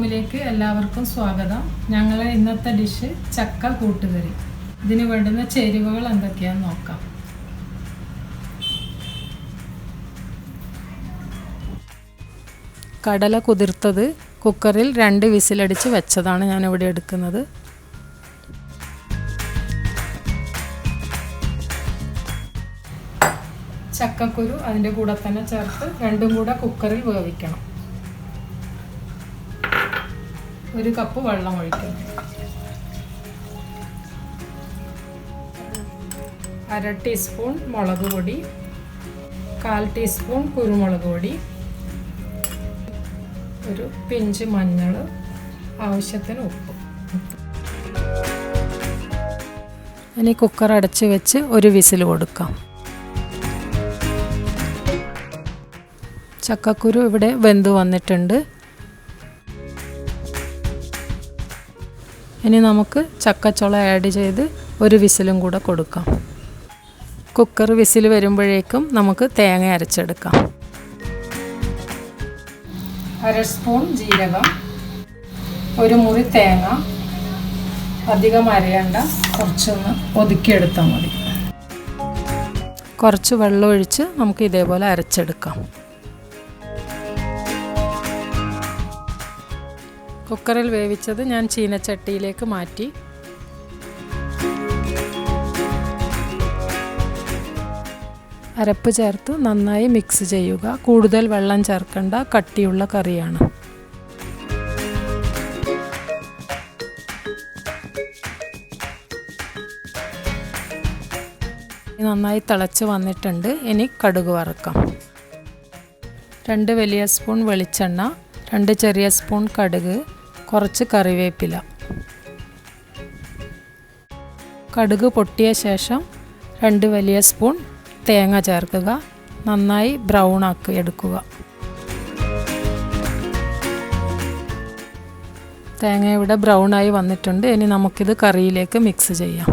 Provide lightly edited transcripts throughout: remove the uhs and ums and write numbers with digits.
ഹോമിലേക്ക് എല്ലാവർക്കും സ്വാഗതം. ഞങ്ങളെ ഇന്നത്തെ ഡിഷ് ചക്ക കൂട്ടുകറി. ഇതിന് വേണ്ടുന്ന ചേരുവകൾ എന്തൊക്കെയാണെന്ന് നോക്കാം. കടല കുതിർത്തത് കുക്കറിൽ 2 വിസിലടിച്ച് വെച്ചതാണ് ഞാനിവിടെ എടുക്കുന്നത്. ചക്കക്കുരു അതിൻ്റെ കൂടെ തന്നെ ചേർത്ത് രണ്ടും കൂടെ കുക്കറിൽ വേവിക്കണം. 1 കപ്പ് വെള്ളം ഒഴിക്കണം. 1/2 ടീസ്പൂൺ മുളക് പൊടി, 1/4 ടീസ്പൂൺ കുരുമുളക് പൊടി, ഒരു പിഞ്ച് മഞ്ഞൾ, ആവശ്യത്തിന് ഉപ്പ്. ഇനി കുക്കർ അടച്ച് വെച്ച് 1 വിസിൽ കൊടുക്കാം. ചക്കക്കുരു ഇവിടെ വെന്ത് വന്നിട്ടുണ്ട്. ഇനി നമുക്ക് ചക്കച്ചുള ആഡ് ചെയ്ത് 1 വിസിലും കൂടെ കൊടുക്കാം. കുക്കർ വിസിൽ വരുമ്പോഴേക്കും നമുക്ക് തേങ്ങ അരച്ചെടുക്കാം. 1/2 സ്പൂൺ ജീരകം, 1 മുറി തേങ്ങ. അധികം അരയണ്ട, കുറച്ചൊന്ന് ഒതുക്കിയെടുത്താൽ മതി. കുറച്ച് വെള്ളം ഒഴിച്ച് നമുക്ക് ഇതേപോലെ അരച്ചെടുക്കാം. കുക്കറിൽ വേവിച്ചത് ഞാൻ ചീനച്ചട്ടിയിലേക്ക് മാറ്റി. അരപ്പ് ചേർത്ത് നന്നായി മിക്സ് ചെയ്യുക. കൂടുതൽ വെള്ളം ചേർക്കേണ്ട, കട്ടിയുള്ള കറിയാണ്. നന്നായി തിളച്ച് വന്നിട്ടുണ്ട്. ഇനി കടുക് വറുക്കാം. 2 വലിയ സ്പൂൺ വെളിച്ചെണ്ണ, 2 ചെറിയ സ്പൂൺ കടുക്, കുറച്ച് കറിവേപ്പില. കടുക് പൊട്ടിയ ശേഷം 2 വലിയ സ്പൂൺ തേങ്ങ ചേർക്കുക. നന്നായി ബ്രൗൺ ആക്കി എടുക്കുക. തേങ്ങ ഇവിടെ ബ്രൗൺ ആയി വന്നിട്ടുണ്ട്. ഇനി നമുക്കിത് കറിയിലേക്ക് മിക്സ് ചെയ്യാം.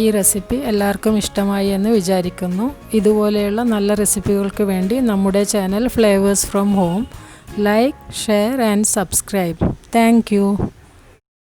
ഈ റെസിപ്പി എല്ലാവർക്കും ഇഷ്ടമായി എന്ന് വിചാരിക്കുന്നു. ഇതുപോലെയുള്ള നല്ല റെസിപ്പികൾക്ക് വേണ്ടി നമ്മുടെ channel flavours from home like, share and subscribe. Thank you.